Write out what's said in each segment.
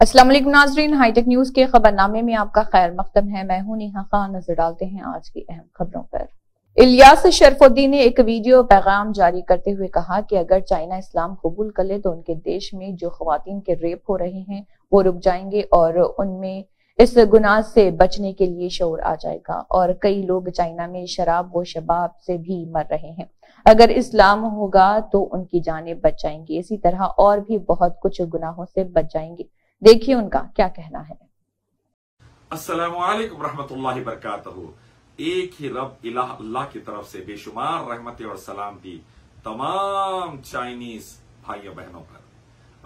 अस्सलाम वालेकुम नाज़रीन, हाईटेक न्यूज के खबरनामे में आपका खैर मकदम है। मैं हूं नेहा खान। नजर डालते हैं आज की अहम खबरों पर। इलियास शरफुद्दीन ने एक वीडियो पैगाम जारी करते हुए कहा कि अगर चाइना इस्लाम कबूल कर ले तो उनके देश में जो खवातीन के रेप हो रहे हैं वो रुक जाएंगे और उनमें इस गुनाह से बचने के लिए शऊर आ जाएगा। और कई लोग चाइना में शराब व शबाब से भी मर रहे हैं। अगर इस्लाम होगा तो उनकी जानें बच जाएंगी। इसी तरह और भी बहुत कुछ गुनाहों से बच जाएंगे। देखिए उनका क्या कहना है। अस्सलामु अलैकुम रहमतुल्लाहि बरकातहू। एक ही रब इलाह अल्लाह की तरफ से बेशुमार रहमतें और सलामती तमाम चाइनीज भाइयों बहनों पर।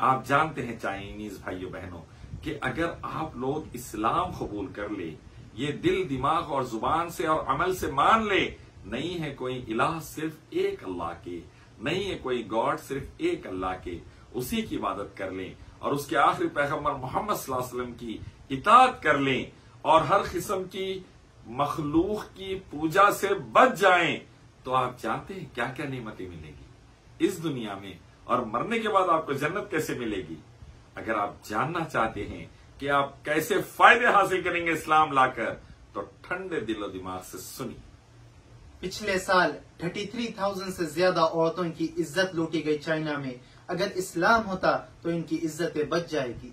आप जानते हैं चाइनीज भाइयों बहनों कि अगर आप लोग इस्लाम कबूल कर ले, ये दिल दिमाग और जुबान से और अमल से मान ले, नहीं है कोई इलाह सिर्फ एक अल्लाह के, नहीं है कोई गॉड सिर्फ एक अल्लाह के, उसी की इबादत कर लें और उसके आखिरी पैगंबर मोहम्मद सल्लल्लाहु अलैहि वसल्लम की इताअत कर लें और हर किस्म की मखलूक की पूजा से बच जाएं, तो आप जानते हैं क्या क्या नेमतें मिलेगी इस दुनिया में, और मरने के बाद आपको जन्नत कैसे मिलेगी। अगर आप जानना चाहते हैं कि आप कैसे फायदे हासिल करेंगे इस्लाम लाकर, तो ठंडे दिलो दिमाग से सुनिए। पिछले साल 33,000 से ज्यादा औरतों की इज्जत लूटी गई चाइना में। अगर इस्लाम होता तो इनकी इज्जतें बच जाएगी।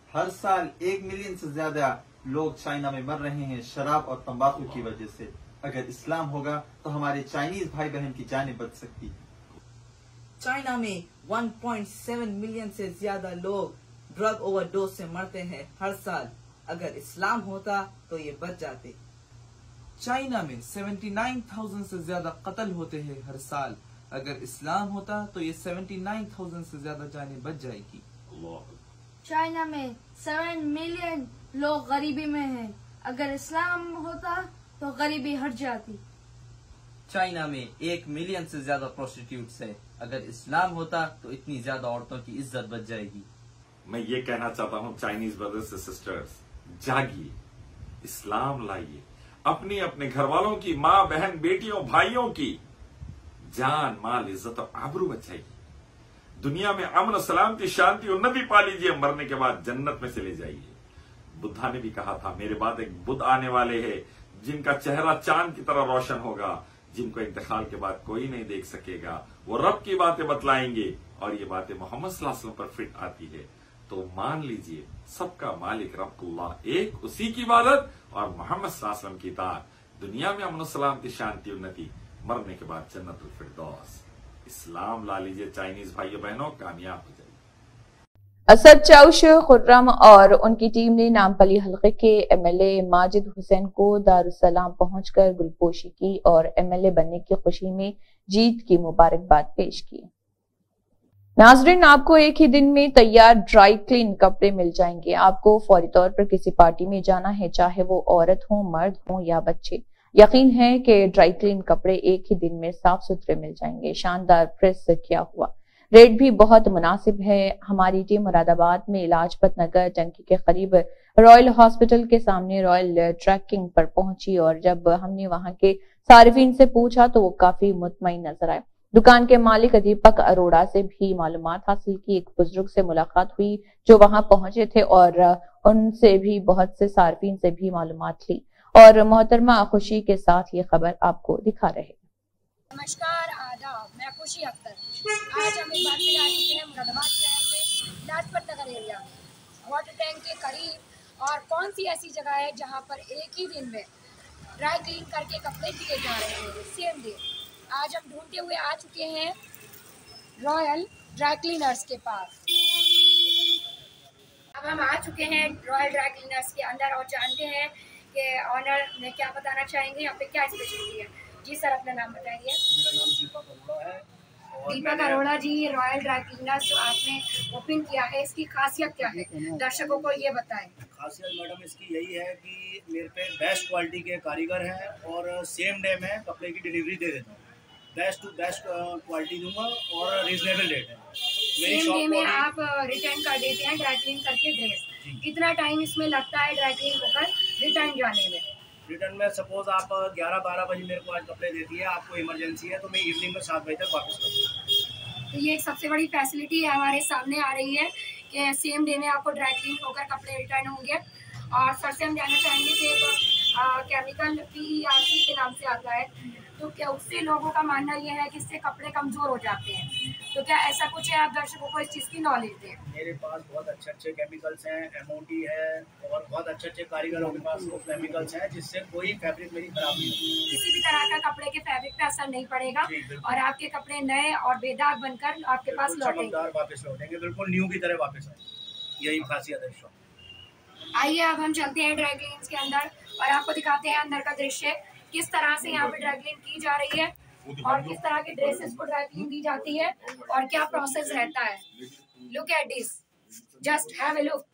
हर साल 1 मिलियन से ज्यादा लोग चाइना में मर रहे हैं शराब और तंबाकू की वजह से। अगर इस्लाम होगा तो हमारे चाइनीज भाई बहन की जानें बच सकती। चाइना में 1.7 मिलियन से ज्यादा लोग ड्रग ओवरडोज से मरते हैं हर साल। अगर इस्लाम होता तो ये बच जाते। चाइना में 79,000 से ज्यादा कत्ल होते हैं हर साल। अगर इस्लाम होता तो ये 79,000 से ज्यादा जानें बच जाएगी। चाइना में 7 मिलियन लोग गरीबी में हैं। अगर इस्लाम होता तो गरीबी हट जाती। चाइना में 1 मिलियन से ज्यादा प्रोस्टिट्यूट्स है। अगर इस्लाम होता तो इतनी ज्यादा औरतों की इज्जत बच जाएगी। मैं ये कहना चाहता हूं चाइनीज ब्रदर्स और सिस्टर्स, जागिए, इस्लाम लाइए, अपनी अपने घर वालों की, माँ बहन बेटियों भाइयों की जान माल इज्जत और आबरू बचाइए। दुनिया में अमन और सलामती शांति उन्नति पा लीजिए, मरने के बाद जन्नत में चले जाइए। बुद्धा ने भी कहा था, मेरे बाद एक बुद्ध आने वाले हैं जिनका चेहरा चांद की तरह रोशन होगा, जिनको इंतकाल के बाद कोई नहीं देख सकेगा। वो रब की बातें बतलाएंगे और ये बातें मोहम्मद सल्लल्लाहु अलैहि वसल्लम पर फिट आती है। तो मान लीजिए सबका मालिक रब अल्लाह एक, उसी की इबादत और मोहम्मद सल्लल्लाहु अलैहि वसल्लम की इताअत। दुनिया में अमन सलामती शांति उन्नति, मरने के बाद जन्नतुल फिरदौस। इस्लाम ला लीजिए चाइनीज भाइयों बहनों, कामयाब हो जाइए। असद चौश खुर्रम और उनकी टीम ने नामपली हलके के एमएलए माजिद हुसैन को दारुसलाम पहुंचकर गुलपोशी की और एमएलए बनने की खुशी में जीत की मुबारकबाद पेश की। नाजरीन, आपको एक ही दिन में तैयार ड्राई क्लीन कपड़े मिल जाएंगे। आपको फौरी तौर पर किसी पार्टी में जाना है, चाहे वो औरत हो, मर्द हो या बच्चे, यकीन है कि ड्राई क्लीन कपड़े एक ही दिन में साफ सुथरे मिल जाएंगे। शानदार प्रेस किया हुआ, रेट भी बहुत मुनासिब है। हमारी टीम मुरादाबाद में लाजपत नगर टंकी के करीब रॉयल हॉस्पिटल के सामने रॉयल ट्रैकिंग पर पहुंची और जब हमने वहां के सारिफीन से पूछा तो वो काफी मुतमईन नजर आए। दुकान के मालिक दीपक अरोड़ा से भी मालूमात हासिल की। एक बुजुर्ग से मुलाकात हुई जो वहां पहुंचे थे और उनसे भी बहुत से सारिफीन से भी मालूमात ली और मोहतरमा खुशी के साथ ये खबर आपको दिखा रहे। नमस्कार, आदाब, मैं खुशी अख्तर। आज हम एक बार फिर आ चुके हैं मुरादाबाद शहर में लाजपत नगर एरिया में वाटर टैंक के करीब। और कौन सी ऐसी जगह है जहां पर एक ही दिन में ड्राई क्लीन करके कपड़े दिए जा रहे हैं सेम डे। आज हम ढूंढते हुए आ चुके हैं रॉयल ड्राई क्लीनर्स के पास। अब हम आ चुके हैं रॉयल ड्राई क्लीनर्स के अंदर और जानते हैं कि ऑनर ने क्या बताना चाहेंगे, यहाँ पे क्या स्पेशलिटी है। जी सर, अपना नाम बताइए। मेरा नाम दीपक अरोड़ा है। दीपक अरोड़ा जी, रॉयल ड्राई क्लीनर्स जो आपने ओपन किया है, इसकी खासियत क्या है, दर्शकों को ये बताएं। खासियत मैडम इसकी यही है कि मेरे पे बेस्ट क्वालिटी के कारीगर हैं और सेम डे में कपड़े की डिलीवरी दे देता हूँ। बेस्ट टू बेस्ट क्वालिटी दूंगा और रीजनेबल रेट है। सेम डे में आप रिटर्न कर देते हैं ड्राई क्लीन करके ड्रेस। कितना टाइम इसमें लगता है ड्राई क्लीन होकर रिटर्न जाने में? रिटर्न में सपोज आप 11-12 बजे मेरे को आज कपड़े देती है, आपको इमरजेंसी है तो मैं इवनिंग में 7 बजे तक वापस कर दूँगा। तो ये एक सबसे बड़ी फैसिलिटी है हमारे सामने आ रही है कि सेम डे में आपको ड्राई क्लीन होकर कपड़े रिटर्न होंगे। और सर से हम जानना चाहेंगे कि एक केमिकल PERC के नाम से आता है, तो क्या उससे लोगों का मानना ये है कि इससे कपड़े कमज़ोर हो जाते हैं, तो क्या ऐसा कुछ है? आप दर्शकों को इस चीज़ की नॉलेज दें। मेरे पास बहुत अच्छे अच्छे केमिकल्स हैं, MOT है और बहुत अच्छे अच्छे कारीगरों के पास वो केमिकल्स हैं जिससे कोई फैब्रिक मेरी खराब नहीं होती। किसी भी तरह का कपड़े के फैब्रिक पे असर नहीं पड़ेगा और आपके कपड़े नए और बेदाग बनकर आपके पास लौटेंगे। चमकदार वापस लौटेंगे, बिल्कुल न्यू की तरह वापस आएंगे। यही खासियत है शॉप। आइए अब हम चलते हैं ड्राई क्लीन्स के अंदर और आपको दिखाते हैं अंदर का दृश्य, किस तरह से यहाँ पे ड्राई क्लीन की जा रही है और किस तरह के ड्रेसेस को ड्राई क्लीन दी जाती है और क्या प्रोसेस रहता है। Look at this, just have a look.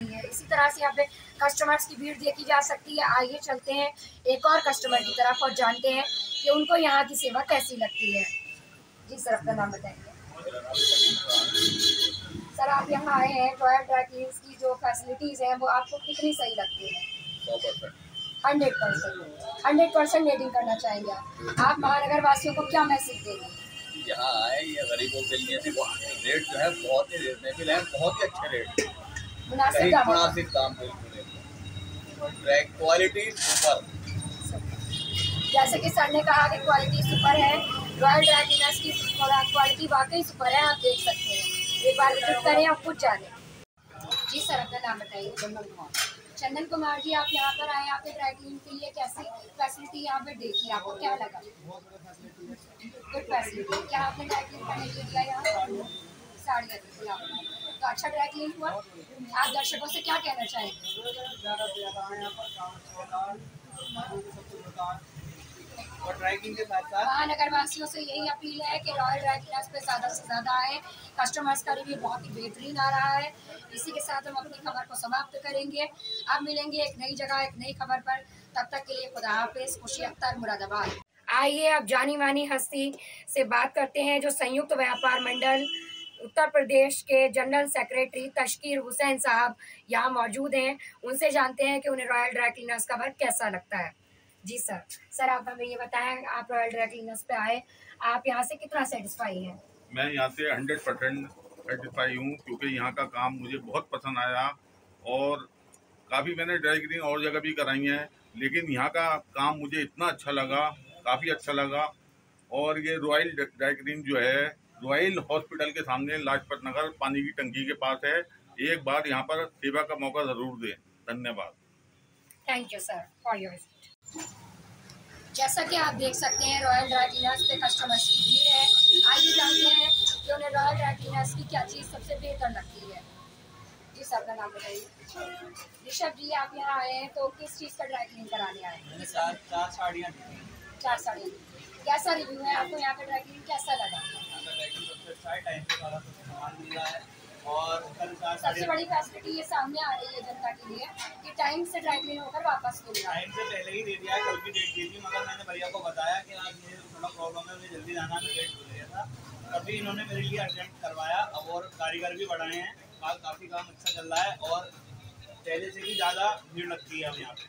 इसी तरह से यहाँ पे कस्टमर्स की भीड़ देखी जा सकती है। आइए चलते हैं एक और कस्टमर की तरफ और जानते हैं कि उनको यहाँ की सेवा कैसी लगती है। जी सर, अपना नाम बताएंगे। सर, आप यहाँ आए हैं, रॉयल ड्राई क्लीन्स की जो फैसिलिटीज़ हैं वो आपको कितनी सही लगती है? 100% रेटिंग करना चाहेंगे आप महानगर वासियों को क्या मैसेज देंगे? यहाँ आए, ये गरीबों के लिए रेट जो है बहुत ही रिजनेबल है, बहुत ही अच्छे रेट, मुनासिब दाम, बिल्कुल क्वालिटी सुपर। जैसे कि सर ने कहा कि क्वालिटी सुपर है, रॉयल ड्राई क्लीनर्स की क्वालिटी वाकई सुपर है, आप देख सकते हैं। एक बार विजिट करें और खुद जाने। जी सर, अपना नाम बताइए। चंदन कुमार जी, आप यहाँ पर आए, आपके ड्राई क्लीन के लिए कैसी फैसिलिटी यहाँ पे देखी, आपको क्या लगा? Good facility. क्या आपने ड्राई क्लीन करने के लिए दिया यहाँ? साड़ियाँ दी आपने, तो अच्छा ड्राई क्लीन हुआ। आप दर्शकों से क्या कहना चाहेंगे? और ड्राई क्लीन के साथ साथ महानगर वासियों से यही अपील है कि रॉयल ड्राई क्लीनर्स पे ज़्यादा से ज़्यादा आए। कस्टमर्स का रिव्यू बहुत ही बेहतरीन आ रहा है। इसी के साथ हम अपनी खबर को समाप्त करेंगे। अब मिलेंगे एक नई जगह, एक नई खबर पर। तब तक के लिए खुदा हाफिज़। खुशी अख्तर, मुरादाबाद। आइए अब जानी मानी हस्ती से बात करते हैं जो संयुक्त व्यापार मंडल उत्तर प्रदेश के जनरल सेक्रेटरी तशकीर हुसैन साहब यहाँ मौजूद हैं। उनसे जानते हैं कि उन्हें रॉयल ड्राई क्लीनर्स का वर्क कैसा लगता है। जी सर, आप हमें ये बताएं, आप रॉयल ड्राई क्लीनर्स पे आए, आप यहाँ से कितना सेटिस्फाई हैं? मैं यहाँ से 100% सेटिस्फाई हूँ, क्योंकि यहाँ का काम मुझे बहुत पसंद आया और काफ़ी मैंने ड्राई क्लीन और जगह भी कराई हैं, लेकिन यहाँ का काम मुझे इतना अच्छा लगा, काफ़ी अच्छा लगा। और ये रॉयल ड्राई क्लीन जो है रॉयल हॉस्पिटल के सामने लाजपत नगर पानी की टंकी के पास है। एक बार यहाँ पर सेवा का मौका ज़रूर दें। धन्यवाद। Thank you sir for your visit. जैसा कि आप देख सकते हैं, रॉयल ड्राई क्लीनर्स पे कस्टमर्स की भीड़ है। आइए जानते हैं कि उन्हें रॉयल ड्राई क्लीनर्स की क्या चीज़ सबसे बेहतर लगती है। जी सर, अपना नाम बताइए। ऋषभ जी, आप यहाँ आए हैं तो किस चीज़ का ड्राई क्लीन कराने आए हैं? 4 साड़ियाँ। 4 साड़ियाँ। कैसा रिव्यू है आपको? यहाँ का ड्राई क्लीन कैसा लगा? टाइम पे सारा सामान मिल रहा है और सबसे बड़ी फैसिलिटी ये सामने आ रही है जनता के लिए कि टाइम से ड्राई क्लीन होकर वापस मिल रहा है। टाइम से पहले ही दे दिया है, कल की डेट दी थी, मगर मैंने भैया को बताया कि आज मुझे थोड़ा प्रॉब्लम है, मुझे जल्दी जाना, मैं डेट भूल गया था, तभी इन्होंने मेरे लिए अर्जेंट करवाया। अब और कारीगर भी बढ़ाए हैं, काफ़ी काम अच्छा चल रहा है और पहले से भी ज़्यादा भीड़ लगती है अब यहाँ पे।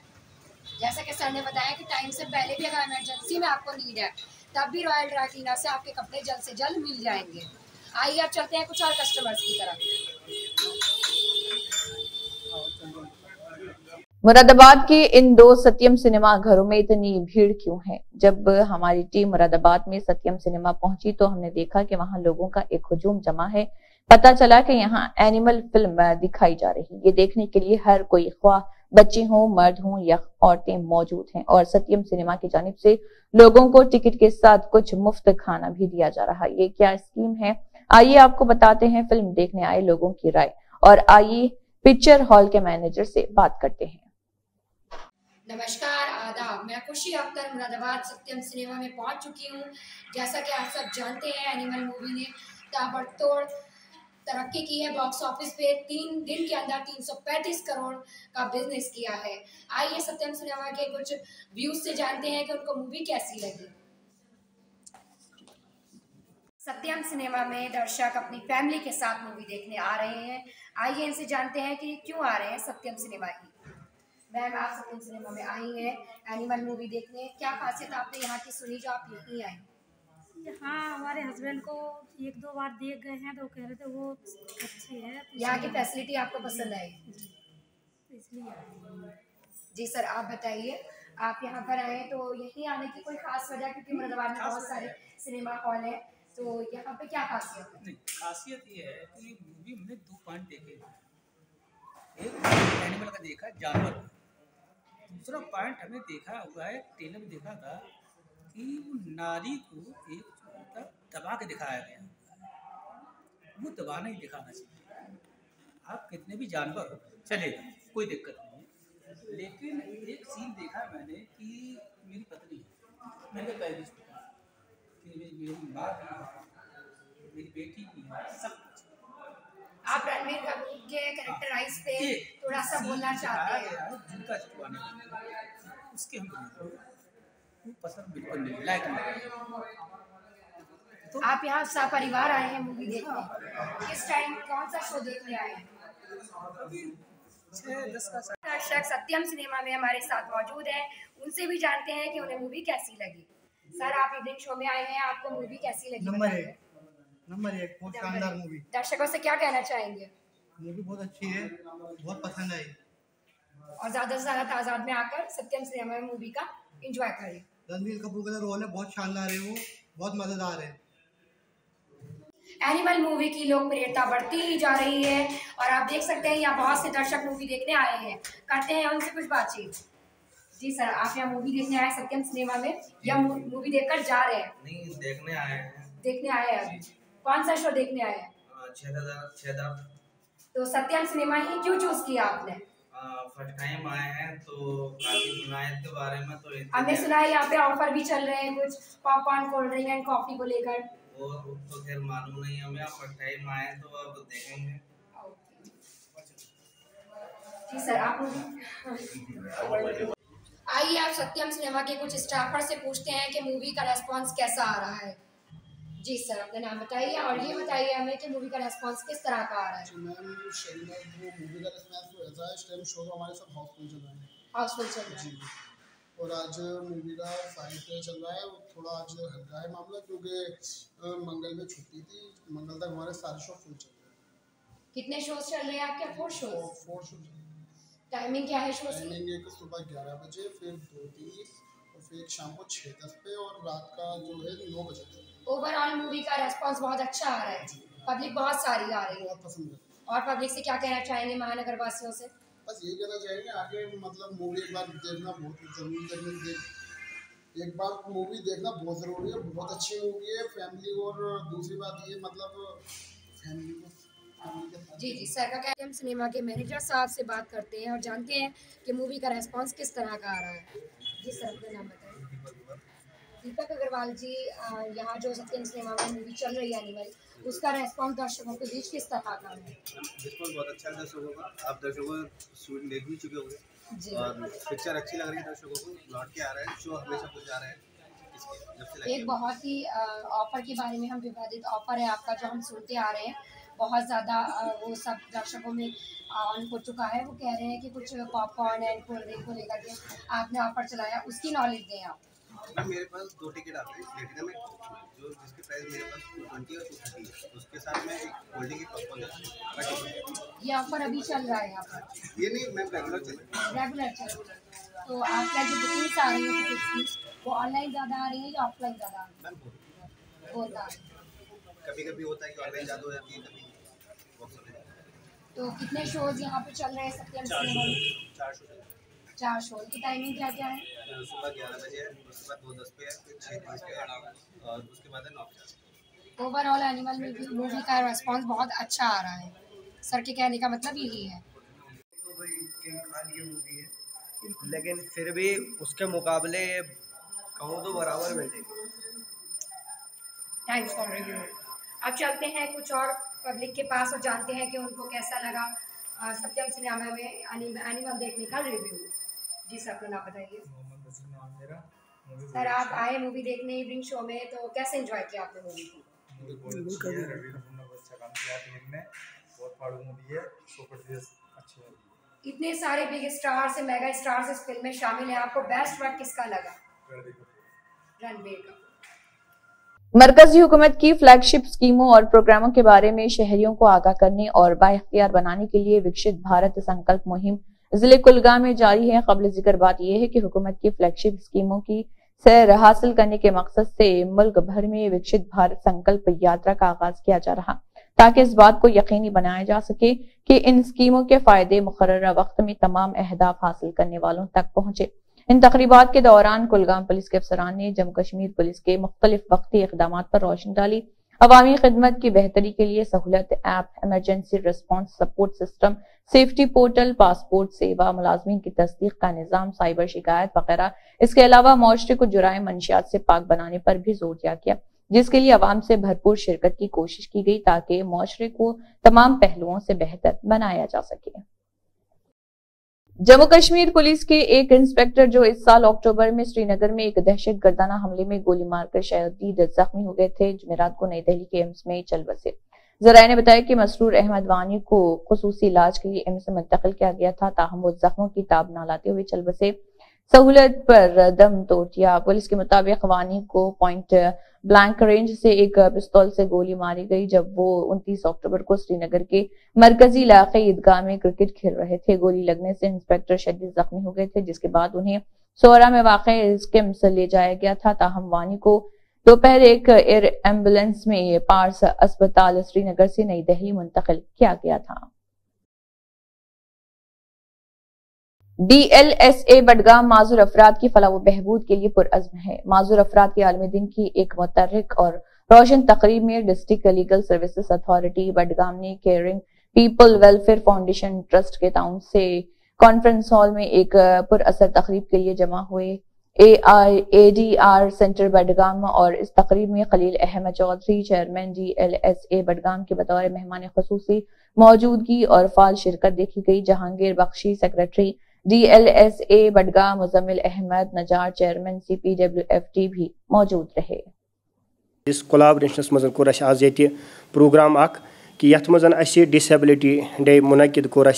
जैसा कि सर ने बताया कि टाइम से पहले भी अगर इमरजेंसी में आपको नीड है तब भी रॉयल ड्राई क्लीनर से आपके कपड़े जल्द से जल्द मिल जाएंगे। आइए अब चलते हैं कुछ और कस्टमर्स की तरफ। मुरादाबाद के इन 2 सत्यम सिनेमा घरों में इतनी भीड़ क्यों है? जब हमारी टीम मुरादाबाद में सत्यम सिनेमा पहुंची तो हमने देखा कि वहां लोगों का एक हुजूम जमा है। पता चला कि यहाँ एनिमल फिल्म दिखाई जा रही। ये देखने के लिए हर कोई, ख्वाह बच्चे हों, मर्द हों या औरतें, मौजूद हैं और सत्यम सिनेमा की जानिब से लोगों को टिकट के साथ कुछ मुफ्त खाना भी दिया जा रहा है। ये क्या स्कीम है, आइए आपको बताते हैं। फिल्म देखने आए लोगों की राय और आइए पिक्चर हॉल के मैनेजर से बात करते हैं। नमस्कार, आदाब। मैं खुशी अख्तर मुरादाबाद सत्यम सिनेमा में पहुंच चुकी हूं। जैसा कि आप सब जानते हैं, एनिमल मूवी ने ताबड़तोड़ तरक्की की है। बॉक्स ऑफिस पे 3 दिन के अंदर 335 करोड़ का बिजनेस किया है। आइए सत्यम सिनेमा के कुछ व्यूज से जानते हैं कि उनको मूवी कैसी लगी। सत्यम सिनेमा में दर्शक अपनी फैमिली के साथ मूवी देखने आ रहे हैं। आइए इनसे जानते हैं कि क्यों आ रहे हैं सत्यम सिनेमा ही। मैम, आप सत्यम सिनेमा में आई हैं एनिमल मूवी देखने, क्या खासियत आपने यहाँ की सुनी जो आप यहीं आई? हाँ, हमारे हस्बैंड को 1-2 बार देख गए हैं तो कह रहे थे वो अच्छी है। यहाँ की फैसिलिटी आपको पसंद आई? तो इसलिए। जी सर, आप बताइए, आप यहाँ पर आए तो यहीं आने की कोई खास वजह, क्योंकि मुरादाबाद में बहुत सारे सिनेमा हॉल है, तो यहाँ पे क्या खासियत है? नहीं, खासियत ये है कि मूवी हमने 2 पॉइंट देखे। एक एनिमल का देखा, जानवर का। दूसरा पॉइंट हमें देखा हुआ है, ट्रेलर में देखा था कि वो नारी को एक दबा के दिखाया गया। वो दबा नहीं दिखाना चाहिए। आप कितने भी जानवर हो चलेगा, कोई दिक्कत नहीं है। लेकिन एक सीन देखा मैंने कि मेरी पत्नी है, मैंने पहले कि मेरी माँ भी है, मेरी बेटी भी है, सब कुछ। आप रणवीर कपूर के कैरेक्टराइज पे थोड़ा सा बोलना चाहते हैं? जूता चटवाने वाले उसके हम वो पसंद बिल्कुल नहीं, लाइक नहीं। तो आप यहाँ सपरिवार आए हैं मूवी देखने, किस टाइम कौन सा शो देखने आए हैं? 6-10 का दर्शक सत्यम सिनेमा में हमारे साथ मौजूद हैं, उनसे भी जानते हैं कि उन्हें मूवी कैसी लगी। सर, आप इवनिंग शो में आए हैं, आपको मूवी कैसी लगी? नंबर 1 बहुत शानदार मूवी। दर्शकों से क्या कहना चाहेंगे? मूवी बहुत अच्छी है, बहुत पसंद आई। और ज्यादा से ज्यादा तादाद में आकर सत्यम सिनेमा में मूवी का एंजॉय करें। रणवीर कपूर का रोल है, बहुत शानदार है, वो बहुत मजेदार है। एनिमल मूवी की लोकप्रियता बढ़ती ही जा रही है और आप देख सकते हैं यहाँ बहुत से दर्शक मूवी देखने आए हैं, करते हैं उनसे कुछ बातचीत। जी सर, आप यहाँ मूवी देखने आए सत्यम सिनेमा में या मूवी देखकर जा रहे हैं? नहीं, देखने आए हैं। देखने आए हैं। कौन सा शो देखने आए हैं? 6 तो सत्यम सिनेमा ही क्यों चूज किया आपने? फर्स्ट टाइम आए हैं तो काफी सुना है इसके बारे में। तो हमने सुना है यहाँ पे ऑफर भी चल रहे हैं कुछ popcorn, cold drink and coffee को लेकर। और तो खैर मालूम नहीं हमें, आप फर्स्ट टाइम आए हैं तो अब देखेंगे। जी सर, आप आइए आप सत्यम सिनेमा के कुछ स्टाफर से पूछते हैं कि मूवी का रेस्पॉन्स कैसा आ रहा है। जी सर, अपना नाम बताइए और ये बताइए हमें कि मूवी का रेस्पॉन्स किस तरह का आ रहा है। मैम, मूवी का रेस्पॉन्स तो ऐसा है, इस टाइम शो तो हमारे सब हाउसफुल चल रहा है। हाउसफुल चल रहा है जी। और आज मूवी का साहित्य चल रहा है, थोड़ा आज हल्का है मामला, क्योंकि मंगल में छुट्टी थी, मंगल तक हमारे सारे शो फुल चल रहे हैं। कितने शोज चल रहे हैं आपके? 4 शो। 4 शो। टाइमिंग क्या है शो की? टाइमिंग एक सुबह 11 बजे, फिर 2-3 और फिर शाम को 6-10 पे और रात का जो है 9 बजे। ओवरऑल मूवी का रेस्पॉन्स बहुत अच्छा आ रहा है, पब्लिक बहुत सारी आ रही है, बहुत पसंद है। और पब्लिक से क्या कहना चाहेंगे महानगर वासियों से? बस ये कहना चाहेंगे आगे मतलब मूवी एक बार देखना बहुत जरूरी है। एक बार मूवी देखना बहुत ज़रूरी है, बहुत अच्छी मूवी है फैमिली। और दूसरी बात ये मतलब फैमिली को जी सर का कहते हैं। हम सिनेमा के मैनेजर साहब से बात करते हैं और जानते हैं कि मूवी का रेस्पॉन्स किस तरह का आ रहा है। जी सर, अपना नाम बताएं। दीपक अग्रवाल जी, यहाँ जो सत्यम सिनेमा में मूवी चल रही है एनिमल, उसका रेस्पॉन्स दर्शकों के बीच किस तरह का है? रिस्पॉन्स बहुत अच्छा है दर्शकों का। आप दर्शकों शूट देख भी चुके होंगे और पिक्चर अच्छी लग रही है दर्शकों को, लौट के आ रहे हैं, शो हमेशा कुछ जा रहे हैं। एक बहुत ही ऑफर के बारे में हम विवादित ऑफर है आपका जो हम सुनते आ रहे हैं, बहुत ज़्यादा वो सब दर्शकों में ऑन हो चुका है। वो कह रहे हैं कि कुछ पॉपकॉर्न एंड कोल्ड ड्रिंक को लेकर के आपने ऑफर चलाया, उसकी नॉलेज दें आप। मैम, मेरे पास 2 टिकट आते हैं प्लेटिनम में, जो जिसके प्राइस मेरे पास 220 और 230 है। उसके साथ में एक कोल्ड ड्रिंक की पॉपकॉर्न देते हैं। ये ऑफर अभी चल रहा है यहाँ पर? ये नहीं मैम, रेगुलर चल रहा है। तो आपका जो बुकिंग्स आ रही है टिकट्स की, वो ऑनलाइन ज़्यादा आ रही है या ऑफलाइन ज़्यादा आ रही है? होता है, कभी कभी होता है कि ऑनलाइन ज़्यादा हो जाती है, कभी। तो कितने शोज यहाँ पे चल रहे हैं सत्यम सिनेमा में? 4 शो। 4 शो की टाइमिंग क्या क्या है? सुबह 11 बजे है, उसके बाद 2:10 पे है, फिर 6:30 पे है और उसके बाद है 9:50। ओवरऑल एनिमल मूवी का रेस्पॉन्स बहुत अच्छा आ रहा है। सर के कहने का मतलब यही है। तो भाई किंग खान की मूवी है, लेकिन फिर भी उसके मुकाबले कहूँ तो बराबर बैठेगी। Thanks for review. अब चलते हैं कुछ और पब्लिक के पास और जानते हैं कि उनको कैसा लगा सत्यम सिनेमा में एनिमल देखने का रिव्यू। जी सर, अपना नाम बताइए। सर, आप आए मूवी देखने इवनिंग शो में, तो कैसे एंजॉय किया आपने मूवी को? अच्छा काम किया टीम ने, बहुत फाड़ू मूवी है, अच्छी मूवी। इतने सारे बिग स्टार्स मेगा स्टार्स इस फिल्म में शामिल हैं, आपको बेस्ट वर्क किसका लगा? रणबीर कपूर। मरकजी हुकूमत की फ्लैगशिप स्कीमों और प्रोग्रामों के बारे में शहरियों को आगाह करने और बाइख्तियार बनाने के लिए विकसित भारत संकल्प मुहिम जिले कुलगाम में जारी है। काबिल जिक्र बात यह है कि हुकूमत की फ्लैगशिप स्कीमों की सैर हासिल करने के मकसद से मुल्क भर में विकसित भारत संकल्प यात्रा का आगाज किया जा रहा, ताकि इस बात को यकीनी बनाया जा सके कि इन स्कीमों के फायदे मुकर्ररा वक्त में तमाम अहदाफ हासिल करने वालों तक पहुंचे। इन तकरीबात के दौरान कुलगाम पुलिस के अफसरान ने जम्मू कश्मीर पुलिस के मुख्तलिफ वक्ती इक़दाम पर रोशनी डाली। अवामी खिदमत की बेहतरी के लिए सहूलत app, emergency response support system, safety portal, passport सेवा, मुलाजमीन की तस्दीक का निजाम, साइबर शिकायत वगैरह। इसके अलावा मुआशरे को जुराइम मंशियात से पाक बनाने पर भी जोर दिया गया, जिसके लिए अवाम से भरपूर शिरकत की कोशिश की गई ताकि मुआशरे को तमाम पहलुओं से बेहतर बनाया जा सके। जम्मू कश्मीर पुलिस के एक इंस्पेक्टर जो इस साल अक्टूबर में श्रीनगर में एक दहशत गर्दाना हमले में गोली मारकर शदीद जख्मी हो गए थे, जुमेरात को नई दिल्ली के एम्स में चल बसे। जराये ने बताया कि मसरूर अहमद वानी को खुसूसी इलाज के लिए एम्स में मुंतकिल किया गया था, ताहम वो जख्मों की ताब न लाते हुए चल बसे। सहूलत पर दम तोड़ दिया। पुलिस के मुताबिक वानी को पॉइंट ब्लैंक रेंज से एक पिस्तौल से गोली मारी गई जब वो 29 अक्टूबर को श्रीनगर के मरकजी इलाके ईदगाह में क्रिकेट खेल रहे थे। गोली लगने से इंस्पेक्टर शदीद जख्मी हो गए थे, जिसके बाद उन्हें सोरा में वाक़ किम्स ले जाया गया था। ताहम वानी को दोपहर एक एयर एम्बुलेंस में पार्स अस्पताल श्रीनगर से नई दिल्ली मुंतकिल किया गया था। DLSA बडगाम माजूर अफराद की फलाह व बहबूद के लिए पुरअज़्म है। माजूर अफराद के आलमी दिन की एक मुतहर्रिक और रोशन तकरीब में district legal services authority Budgam ने caring people welfare foundation trust के ताउन से कॉन्फ्रेंस हॉल में एक पुरअसर तकरीब के लिए जमा हुए। ADR सेंटर बडगाम और इस तकरीब में खलील अहमद चौधरी चेयरमैन DLSA बडगाम के बतौर मेहमान खुसूसी मौजूदगी और फाल शिरकत देखी गई। Jahangir Bakshi secretary DLSA Budgam, Muzammil Ahmad Nazar chairman CPWFT भी मौजूद रहे। इस कोलाब्रेशनस मज कोर आज ये प्रोग्राम कि यथ मज डिसेबिलिटी डे मुनकिद कोर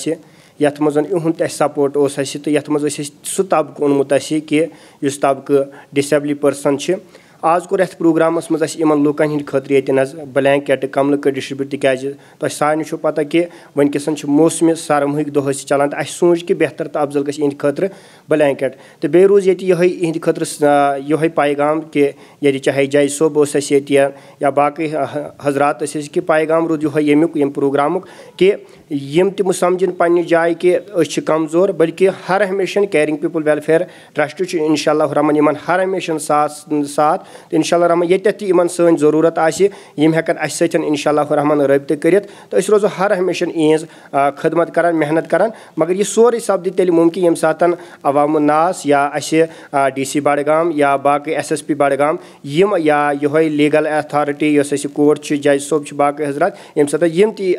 यथ मज इहुंद सपोर्ट तो यथ मज सह तबक ओनमुत कि इस तबक डिसेबल पर्सन आज कोर प्रोग्रामस मज इन लूकन हंद खतर ये ब्लैंकेट कमल कट डिस्ट्रीब्यूट तिकाज तो सारे पता कि वनकसन मौसम सरमक दह चलान तो सोच कि बेहतर तो अफजल गई इहंद खतर ब्लैंकेट तो बे रोज ये इहंद खतर ये पैगाम कि ये चाहे जज सोब या बाकी हजरात कि पैगाम रोज ये प्रोग्राम कि यम तम समझन पन्ने जाय कि कमजोर बल्कि हर हमेशा केयरिंग पीपल वेलफेयर ट्रस्ट इंशाअल्लाह रहमान इन हर हमेशा साथ तो इंशाअल्लाह रहमान ये इन सन जरूरत यम हेकन अस सतन इंशाअल्लाह रहमान रब्ते करित तो अस रोजो हर हमेशा इहज खदमत करान मेहनत करान मगर यह सोरे सपद तेल मुमकिन यम सातन अवाम नास या अस DC बडगाम या बाकी SSP बडगाम यम या ये लीगल अथॉरिटी यस कोर्ट जज सोब बाकी हजरात यम सात यम ती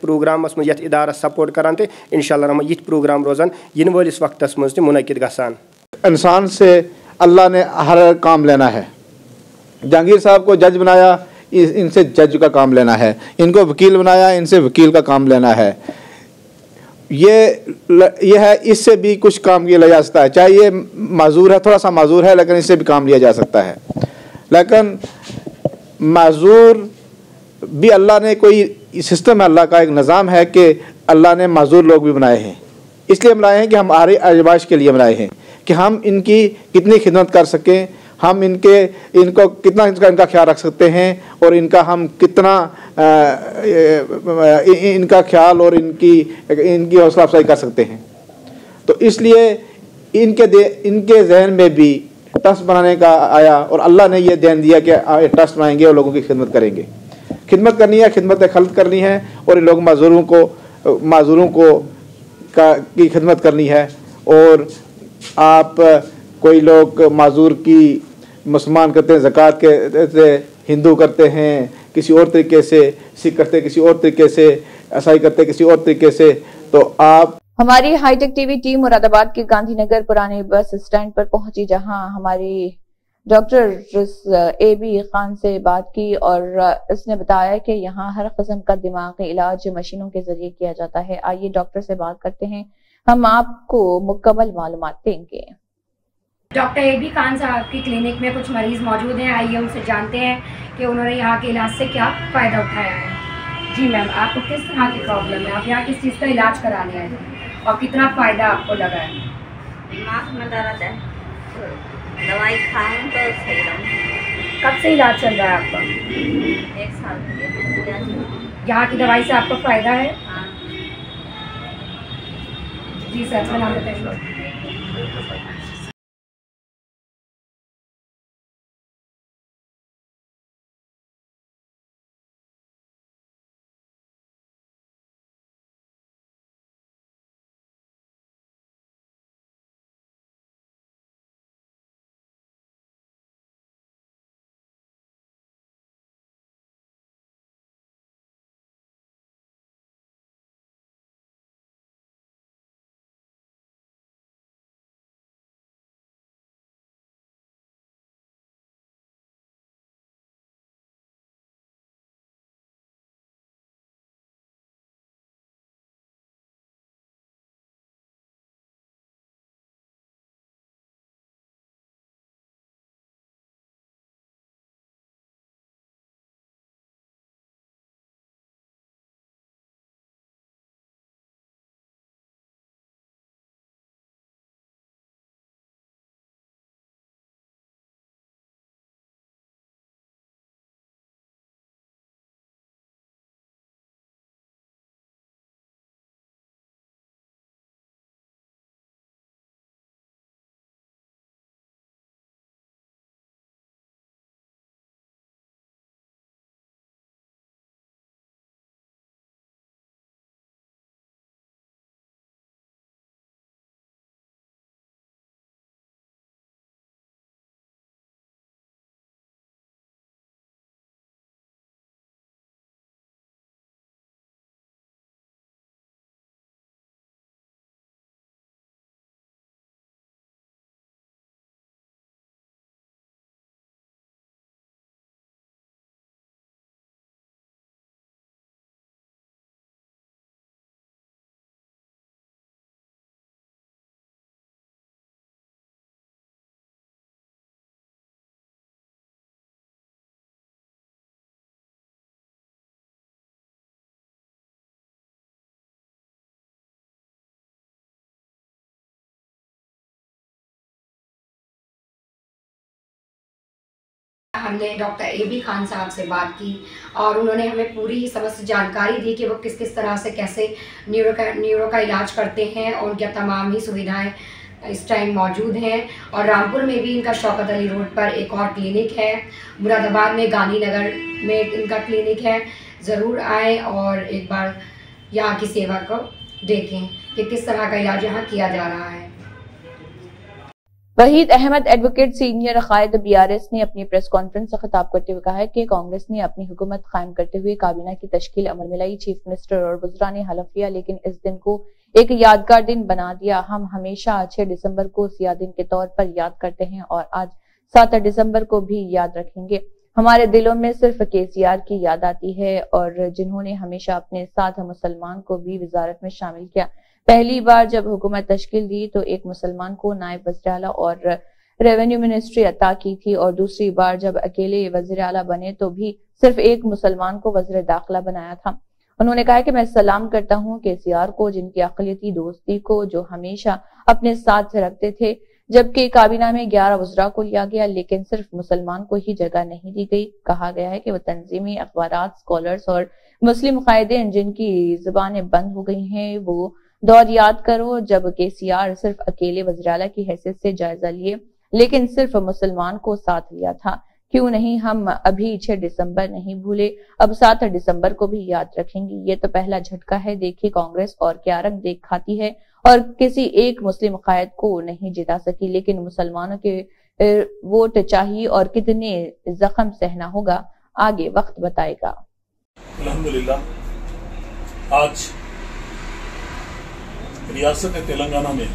प्रोग्रामस यथ इदारस सपोर्ट करान तो इंशाअल्लाह रहमान यह प्रोग्राम रोजान इन वालिस वक्तस मज मुनकिद गसान। इंसान से अल्लाह ने हर काम लेना है। जहांगीर साहब को जज बनाया, इनसे जज का काम लेना है। इनको वकील बनाया, इनसे वकील का काम लेना है। ये है, इससे भी कुछ काम किया जा सकता है। चाहे ये माजूर है, थोड़ा सा माजूर है, लेकिन इससे भी काम लिया जा सकता है। लेकिन माजूर भी अल्लाह ने कोई सिस्टम है, अल्लाह का एक निज़ाम है कि अल्लाह ने माजूर लोग भी बनाए हैं। इसलिए बनाए हैं कि हमारी आजमाइश के लिए बनाए हैं कि हम इनकी कितनी खिदमत कर सकें, हम इनको कितना इनका ख्याल रख सकते हैं और इनका हम कितना इनका ख्याल और इनकी हौसला अफजाई कर सकते हैं। तो इसलिए इनके जहन में भी ट्रस्ट बनाने का आया और अल्लाह ने यह ध्यान दिया कि ट्रस्ट बनाएंगे और लोगों की खिदमत करेंगे। खिदमत करनी है, खिदमत खल्क करनी है और इन लोग माजूरों की खिदमत करनी है। और आप कोई लोग माजूर की मुसलमान करते हैं, ज़कात के हिंदू करते हैं किसी और तरीके से, सिख करते किसी और तरीके से, ईसाई करते किसी और तरीके से। तो आप हमारी हाईटेक टीवी टीम मुरादाबाद के गांधीनगर पुराने बस स्टैंड पर पहुंची, जहां हमारी डॉक्टर AB खान से बात की और इसने बताया कि यहाँ हर किस्म का दिमागी इलाज मशीनों के जरिए किया जाता है। आइए डॉक्टर से बात करते हैं, हम आपको मुकम्मल मालूमात देंगे। डॉक्टर एबी खान साहब की क्लिनिक में कुछ मरीज मौजूद हैं, आइए उनसे जानते हैं कि उन्होंने यहाँ के इलाज से क्या फ़ायदा उठाया है। जी मैम, आपको किस तरह की प्रॉब्लम है? आप यहाँ किस चीज़ का इलाज कराने आए हैं और कितना फ़ायदा आपको लगा है? दिमाग में दर्द है, दवाई खाऊं तो सही रहूं। कब से इलाज चल रहा है आपका? 1 साल के। यहाँ की दवाई से आपको फ़ायदा है? हाँ। जी सर, अपना नाम बताइए। हमने डॉक्टर एबी खान साहब से बात की और उन्होंने हमें पूरी समस्त जानकारी दी कि वो किस किस तरह से कैसे न्यूरो का इलाज करते हैं और उनकी तमाम ही सुविधाएं इस टाइम मौजूद हैं। और रामपुर में भी इनका शौकत अली रोड पर एक और क्लिनिक है, मुरादाबाद में गांधीनगर में इनका क्लिनिक है। ज़रूर आएँ और एक बार यहाँ की सेवा को देखें कि किस तरह का इलाज यहाँ किया जा रहा है। वहीद अहमद एडवोकेट सीनियर कायद BRS ने अपनी प्रेस कॉन्फ्रेंस से खिताब करते हुए कहा है कि कांग्रेस ने अपनी हुकूमत कायम करते हुए काबीना की तश्कील अमल में लाई। चीफ मिनिस्टर और वज़रा ने हलफ लिया, लेकिन इस दिन को एक यादगार दिन बना दिया। हम हमेशा 6 दिसंबर को सियाह दिन के तौर पर याद करते हैं और आज 7 दिसंबर को भी याद रखेंगे। हमारे दिलों में सिर्फ KCR की याद आती है और जिन्होंने हमेशा अपने साथ मुसलमान को भी वजारत में शामिल किया। पहली बार जब हुकूमत तश्कील दी तो एक मुसलमान को नायब वज़ीर आला और रेवेन्यू मिनिस्ट्री अता की थी और दूसरी बार जब अकेले वज़ीर आला बने तो भी सिर्फ एक मुसलमान को वज़ीर दाखिला बनाया था। उन्होंने कहा कि मैं सलाम करता हूं KCR को, जिनकी अक़लियती दोस्ती को जो हमेशा अपने साथ रखते थे। जबकि काबीना में 11 वज़रा को लिया गया लेकिन सिर्फ मुसलमान को ही जगह नहीं दी गई। कहा गया है कि वह तंजीमी, अखबारात, स्कॉलर्स और मुस्लिम कायदीन जिनकी जुबानें बंद हो गई हैं वो दौर याद करो जब KCR सिर्फ अकेले वज़ीर आला की हैसियत से जायजा लिए लेकिन सिर्फ मुसलमान को साथ लिया था। क्यों नहीं हम अभी 6 दिसंबर नहीं भूले, अब 7 दिसंबर को भी याद रखेंगे। ये तो पहला झटका है। देखिए कांग्रेस और क्या रंग देख खाती है और किसी एक मुस्लिम कायद को नहीं जिता सकी, लेकिन मुसलमानों के वोट चाहिए और कितने जख्म सहना होगा आगे वक्त बताएगा। अल्हम्दुलिल्लाह आज रियासत तेलंगाना में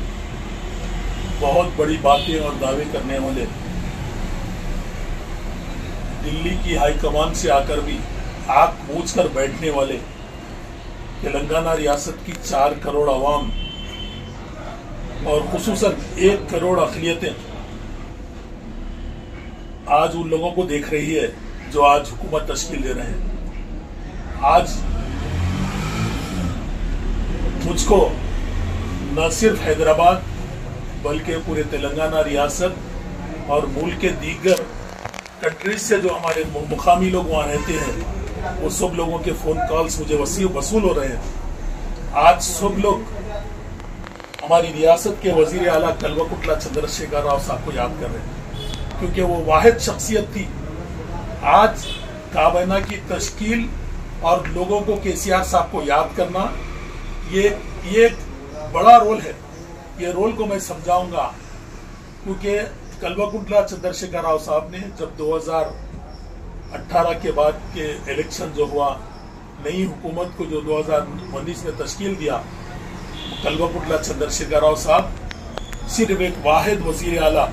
बहुत बड़ी बातें और दावे करने वाले दिल्ली की हाईकमान से आकर भी आंख मूंछ कर बैठने वाले तेलंगाना रियासत की 4 करोड़ आवाम और खुसूसन 1 करोड़ अक़लियतें आज उन लोगों को देख रही है जो आज हुकूमत तश्कील दे रहे हैं। आज मुझको न सिर्फ हैदराबाद बल्कि पूरे तेलंगाना रियासत और मुल्क के दीगर कंट्रीज से जो हमारे मुकामी लोग वहाँ रहते हैं, वो सब लोगों के फोन कॉल्स मुझे वसूल हो रहे हैं। आज सब लोग हमारी रियासत के वजीर आला कल्वकुंतला चंद्रशेखर राव साहब को याद कर रहे हैं, क्योंकि वो वाहिद शख्सियत थी। आज काबीना की तश्कील और लोगों को केसीआर साहब को याद करना, ये एक बड़ा रोल है। ये रोल को मैं समझाऊंगा, क्योंकि कल्वकुंतला चंद्रशेखर राव साहब ने जब 2018 के बाद के इलेक्शन जो हुआ, नई हुकूमत को जो 2019 में तश्कील दिया, कल्वकुंतला चंद्रशेखर राव साहब सिर्फ एक वाहिद वजीर आला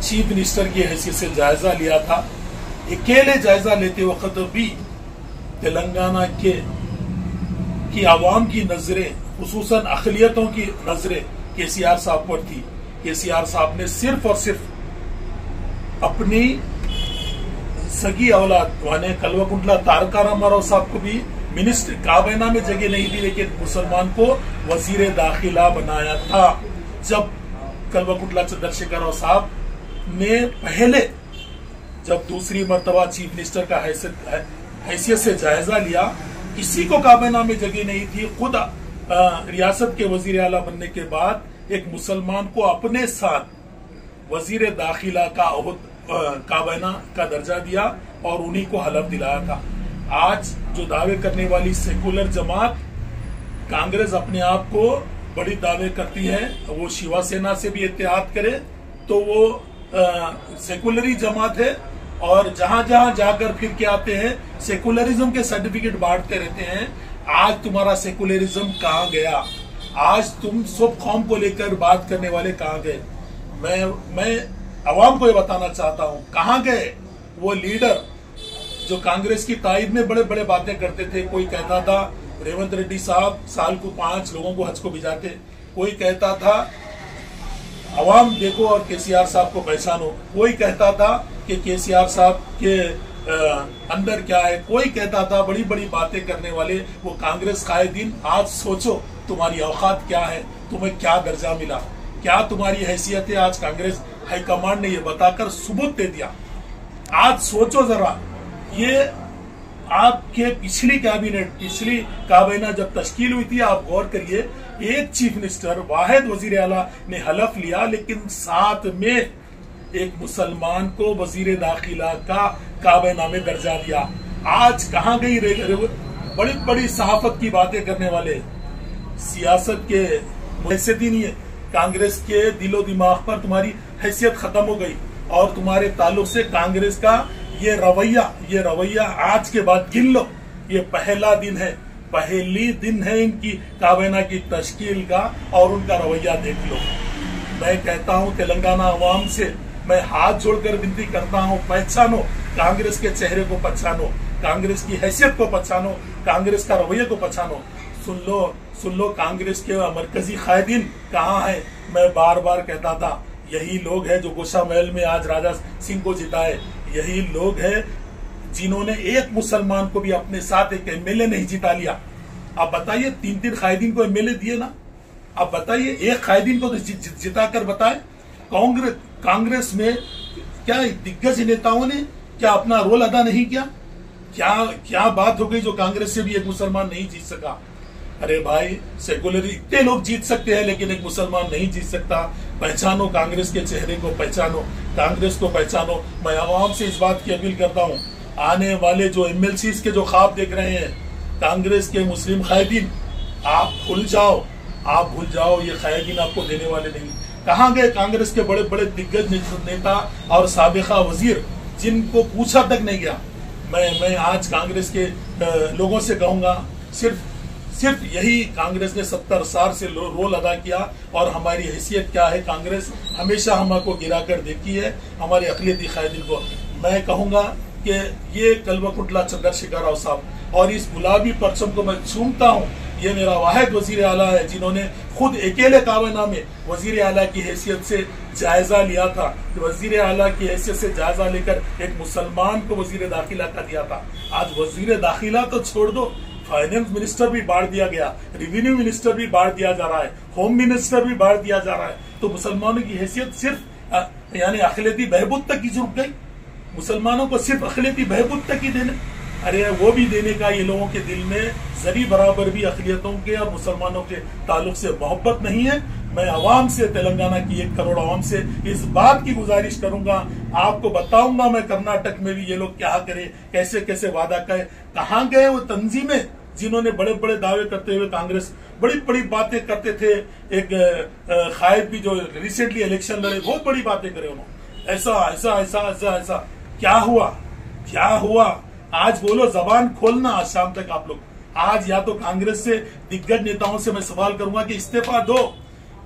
चीफ मिनिस्टर की हैसियत से जायजा लिया था। अकेले जायजा लेते वक्त भी तेलंगाना की आवाम की नजरें, खुसूसन अक़लियतों की नजरें केसीआर साहब पर थी। केसीआर साहब ने सिर्फ और सिर्फ अपनी सगी औलाद माने कल्वकुंतला तारका रामाराव साहब को भी मिनिस्टर काबीना में जगह नहीं दी, लेकिन मुसलमान को वजीर दाखिला बनाया था। जब कल्वकुंतला चंद्रशेखर राव साहब ने पहले जब दूसरी मर्तबा चीफ मिनिस्टर का हैसियत से जायजा लिया, किसी को काबीना में जगह नहीं थी। खुद रियासत के वजीर आला बनने के बाद एक मुसलमान को अपने साथ वजीर दाखिला का काबीना का दर्जा दिया और उन्हीं को हलफ दिलाया था। आज जो दावे करने वाली सेकुलर जमात कांग्रेस अपने आप को बड़ी दावे करती है, वो शिवसेना से भी इत्तेहाद करे तो वो सेकुलरी जमात है, और जहां जहां जाकर फिर के आते हैं सेकुलरिज्म के सर्टिफिकेट बांटते रहते हैं। आज तुम्हारा सेकुलरिज्म कहाँ गया? आज तुम सब कौम को लेकर बात करने वाले कहाँ गए? मैं अवाम को ये बताना चाहता हूँ, कहाँ गए वो लीडर जो कांग्रेस की तायद में बड़े बड़े बातें करते थे। कोई कहता था रेवंत रेड्डी साहब साल को 5 लोगों को हज को भिजाते, कोई कहता था अवाम देखो और केसीआर साहब को पहचानो, कोई कहता था कि केसीआर साहब के अंदर क्या है, कोई कहता था बड़ी बड़ी बातें करने वाले वो कांग्रेस कायदीन। आज सोचो तुम्हारी औकात क्या है, तुम्हें क्या दर्जा मिला, क्या तुम्हारी हैसियत है। आज कांग्रेस हाईकमांड ने ये बताकर सबूत दे दिया। आज सोचो जरा, ये आपके पिछली काबीना जब तश्कील हुई थी, आप गौर करिए, एक चीफ मिनिस्टर वाहिद वजीर आला ने हलफ लिया, लेकिन साथ में एक मुसलमान को वजीर दाखिला का काबीना में दर्जा दिया। आज कहाँ गई बड़ी बड़ी सहाफत की बातें करने वाले? सियासत के हैसियत ही नहीं है। कांग्रेस के दिलो दिमाग पर तुम्हारी हैसियत खत्म हो गई, और तुम्हारे ताल्लुक से कांग्रेस का ये रवैया आज के बाद गिन लो, ये पहली दिन है इनकी काबीना की तश्कील का, और उनका रवैया देख लो। मैं कहता हूं तेलंगाना अवाम से, मैं हाथ जोड़कर विनती करता हूं, पहचानो कांग्रेस के चेहरे को, पहचानो कांग्रेस की हैसियत को, पहचानो कांग्रेस का रवैया को, पहचानो। सुन लो कांग्रेस के मरकजी कायदीन कहाँ है। मैं बार बार कहता था, यही लोग हैं जो गोशा महल में आज राजा सिंह को जिताए, यही लोग हैं जिन्होंने एक मुसलमान को भी अपने साथ एक एमएलए नहीं जिता लिया। आप बताइए, 3 कायदीन को एमएलए दिए ना, आप बताइए, एक कायदीन को तो जिता कर बताए। कांग्रेस में क्या दिग्गज नेताओं ने क्या अपना रोल अदा नहीं किया? क्या बात हो गई जो कांग्रेस से भी एक मुसलमान नहीं जीत सका? अरे भाई, सेकुलर इतने लोग जीत सकते हैं, लेकिन एक मुसलमान नहीं जीत सकता। पहचानो कांग्रेस के चेहरे को, पहचानो कांग्रेस को, पहचानो। मैं आवाम से इस बात की अपील करता हूँ, आने वाले जो एमएलसीज के जो ख्वाब देख रहे हैं कांग्रेस के मुस्लिम कायदीन, आप भूल जाओ, ये कायदीन आपको देने वाले नहीं। कहाँ गए कांग्रेस के बड़े बड़े दिग्गज नेता और साबिका वजीर, जिनको पूछा तक नहीं गया? मैं आज कांग्रेस के लोगों से कहूंगा, सिर्फ यही कांग्रेस ने 70 साल से रोल अदा किया, और हमारी हैसियत क्या है, कांग्रेस हमेशा हमको गिरा कर देखी है, हमारे अक़लियती कायदीन को। मैं कहूंगा कि ये कल्वकुंतला चंद्रशेखर राव साहब और इस गुलाबी परचम को मैं चूमता हूँ, ये मेरा वाहिद वजीर आला है जिन्होंने खुद अकेले काबीना में वजीर आला की हैसियत से जायजा लिया था। वजीर आला की हैसियत से जायजा लेकर एक मुसलमान को वजीर दाखिला का दिया था। आज वजीर दाखिला तो छोड़ दो, फाइनेंस मिनिस्टर भी बांट दिया गया, रेवेन्यू मिनिस्टर भी बांट दिया जा रहा है, होम मिनिस्टर भी बांट दिया जा रहा है। तो मुसलमानों की हैसियत सिर्फ यानी अखिलती बहबूद तक ही रुक गई। मुसलमानों को सिर्फ अखिलती बहबूद तक ही देने, अरे वो भी देने का ये लोगों के दिल में जरी बराबर भी अखिलियतों के और मुसलमानों के ताल्लुक से मोहब्बत नहीं है। मैं अवाम से, तेलंगाना की 1 करोड़ अवाम से इस बात की गुजारिश करूंगा, आपको बताऊंगा मैं कर्नाटक में भी ये लोग क्या करे, कैसे कैसे वादा करे। कहाँ गए वो तंजीमें जिन्होंने बड़े बड़े दावे करते हुए कांग्रेस बड़ी बड़ी बातें करते थे। एक खायद भी जो रिसेंटली इलेक्शन लड़े बहुत बड़ी बातें करे उन्होंने, ऐसा ऐसा ऐसा ऐसा ऐसा। क्या हुआ, क्या हुआ? आज बोलो, जबान खोलना आज शाम तक आप लोग। आज या तो कांग्रेस से दिग्गज नेताओं से मैं सवाल करूंगा कि इस्तीफा दो।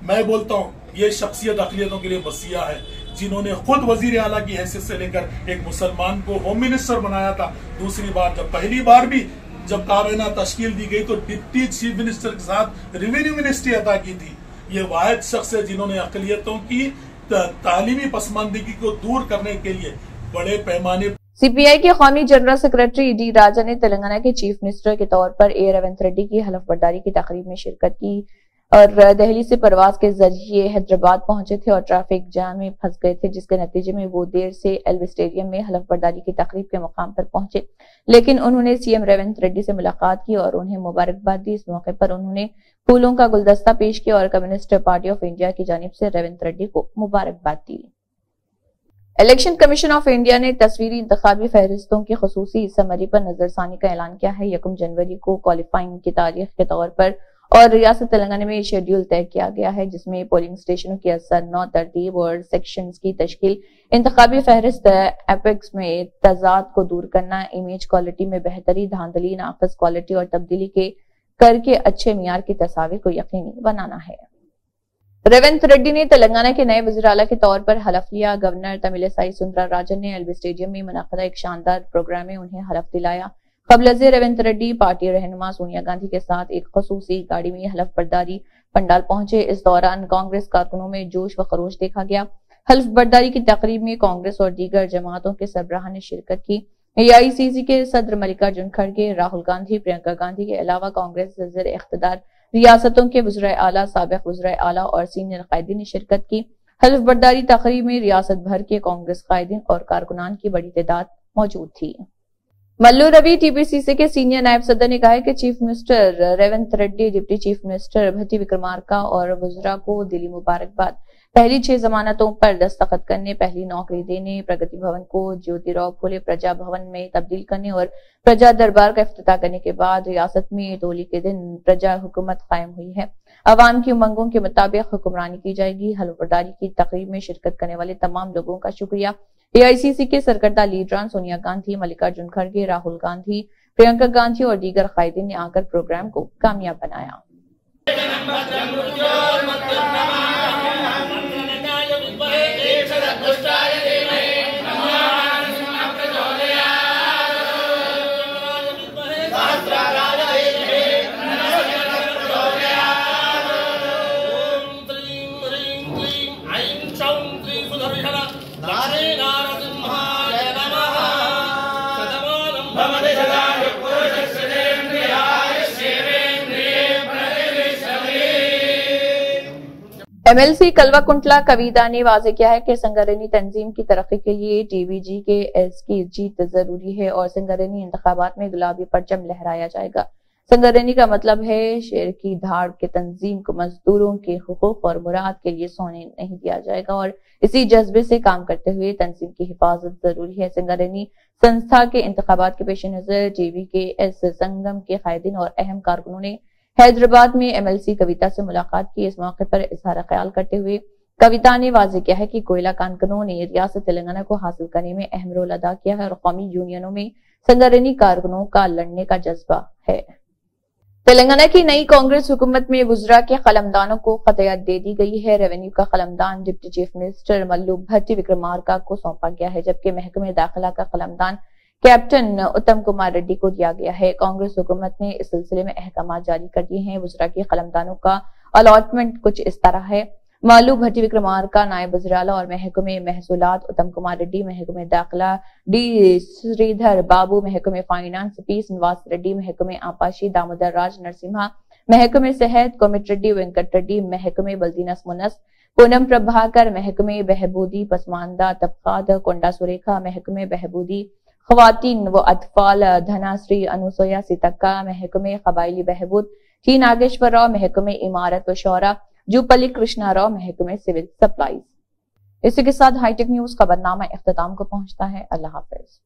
मैं बोलता हूं ये शख्सियत अकलियतों के लिए मसीहा है जिन्होंने खुद वजीर आला की हैसियत से लेकर एक मुसलमान को होम मिनिस्टर बनाया था। दूसरी बार जब पहली बार भी जब काबीना तश्कील दी गई तो डिप्टी चीफ मिनिस्टर के साथ रेवेन्यू मिनिस्ट्री अदा की थी। ये वाहिद शख्स है जिन्होंने अकलियतों की तालीमी पसमानदगी को दूर करने के लिए बड़े पैमाने। सीपीआई के कौमी जनरल सेक्रेटरी डी राजा ने तेलंगाना के चीफ मिनिस्टर के तौर पर ए रेवंत रेड्डी की हलफबर्दारी की तकरीब में शिरकत की और दिल्ली से परवाज के जरिए हैदराबाद पहुंचे थे और ट्रैफिक जाम में फंस गए थे, जिसके नतीजे में वो देर से एलवी स्टेडियम में हलफबर्दारी की तकरीब के मुकाम पर पहुंचे। लेकिन उन्होंने सीएम रेवंत रेड्डी से मुलाकात की और उन्हें मुबारकबाद दी। इस मौके पर उन्होंने फूलों का गुलदस्ता पेश किया और कम्युनिस्ट पार्टी ऑफ इंडिया की जानिब से रेवंत रेड्डी को मुबारकबाद दी। इलेक्शन कमीशन ऑफ इंडिया ने तस्वीरी इंतखाबी फहरिस्तों की खुसूसी समरी पर नजरसानी का ऐलान किया है। 1 जनवरी को क्वालिफाइंग की तारीख के तौर पर और रियासत तेलंगाना में शेड्यूल तय किया गया है, जिसमें पोलिंग स्टेशनों की असर, 9 तरतीब और सेक्शंस की तश्कील, इंतखाबी फहरिस्त एपेक्स में तजाद को दूर करना, इमेज क्वालिटी में बेहतरी, धांधली, नाकस क्वालिटी और तब्दीली के करके अच्छे मियार की तस्वीर को यकीनी बनाना है। रेवंत रेड्डी ने तेलंगाना के नए वज़ीर आला के तौर पर हलफ लिया। गवर्नर तमिलिसाई सुंदरराजन ने एलबी स्टेडियम में मुनक़दा एक शानदार प्रोग्राम में उन्हें हलफ दिलाया। कबल रेवंत रेड्डी पार्टी रहनुमा सोनिया गांधी के साथ एक खसूसी गाड़ी में हलफ बर्दारी पंडाल पहुंचे। इस दौरान कांग्रेस कारकुनों में जोश व खरोश देखा गया। हलफ बर्दारी की तकरीब में कांग्रेस और दीगर जमातों के सरबराह ने शिरकत की। एआईसीसी के सदर मल्लिकार्जुन खड़गे, राहुल गांधी, प्रियंका गांधी के अलावा कांग्रेस ज़र इख्तिदार रियासतों के वज़ीर आला, साबिक़ वज़ीर आला और सीनियर कायदीन ने शिरकत की। हलफ बर्दारी तकरीब में रियासत भर के कांग्रेस कायदीन और कारकुनान की बड़ी तादाद मौजूद थी। मल्लू रवि टीपीसीसी के सीनियर नायब सदर ने कहा है कि chief minister Revanth Reddy, deputy chief minister Bhatti Vikramarka और वज़रा को दिली मुबारकबाद। पहली 6 जमानतों पर दस्तखत करने, पहली नौकरी देने, प्रगति भवन को ज्योतिराव फुले प्रजा भवन में तब्दील करने और प्रजा दरबार का इफ्तिताह करने के बाद रियासत में होली के दिन प्रजा हुकूमत कायम हुई है। अवाम की उमंगों के मुताबिक हुक्मरानी की जाएगी। हलफबर्दारी की तकरीब में शिरकत करने वाले तमाम लोगों का शुक्रिया। एआईसीसी के सरकर्दा लीडरान सोनिया गांधी, मल्लिकार्जुन खड़गे, राहुल गांधी, प्रियंका गांधी और दीगर कायदीन ने आकर प्रोग्राम को कामयाब बनाया। एमएलसी कल्वाकुंटला कविता ने वाजे किया है कि संगरेनी तंजीम की तरक्की के लिए टीबीजी के एस की जीत जरूरी है और संगरेनी इंतखाबात में गुलाबी परचम लहराया जाएगा। संगरेनी का मतलब है शेर की धाड़ के तंजीम को मजदूरों के हुकूक और मुराद के लिए सोने नहीं दिया जाएगा और इसी जज्बे से काम करते हुए तंजीम की हिफाजत जरूरी है। संगरेनी संस्था के इंतखाबात के पेश नजर टीवी के एस संगम के कायदीन और अहम कारकुनों ने हैदराबाद में एमएलसी कविता से मुलाकात की। इस मौके पर इजहार ख्याल करते हुए कविता ने वाजे किया है कि कोयला कानूनों ने रियासत तेलंगाना को हासिल करने में अहम रोल अदा किया है और कौमी यूनियनों में संगरेनी कारकुनों का लड़ने का जज्बा है। तेलंगाना की नई कांग्रेस हुकूमत में वज़रा के कलमदानों को खतियात दे दी गई है। रेवेन्यू का कलमदान डिप्टी चीफ मिनिस्टर मल्लू भट्टी विक्रमार्का को सौंपा गया है, जबकि महकमे दाखिला का कलमदान कैप्टन उत्तम कुमार रेड्डी को दिया गया है। कांग्रेस हुकूमत ने इस सिलसिले में अहकाम जारी कर दिए हैं। वज़रा के कलमदानों का अलॉटमेंट कुछ इस तरह है। मालू भट्टी विक्रमार्का नायब वज़ीर-ए-आला और महकमे महसूलात उत्तम कुमार रेड्डी, महकमे दाखिला डी श्रीधर बाबू, महकमे फाइनेंस पी श्रीनिवास रेड्डी, महकमे आपाशी दामोदर राज नरसिम्हा, महकमे सेहत कोमिट रेड्डी वेंकट रेड्डी, महकमे बल्दीनस मुनस पूनम प्रभाकर, महकमे बहबूदी पसमानदा तबकात कोंडा सुरेखा, महकमे बहबूदी खवातीन व अतफाल धनाश्री अनुसुया सितक्का, महकमे कबायली बहबूद टी नागेश्वर राव, महकमे इमारत व शौरा जूपल्ली कृष्णा राव, महकमे सिविल सप्लाईज। इसी के साथ हाईटेक न्यूज खबरनामा इख्तिताम को पहुंचता है। अल्लाह हाफिज।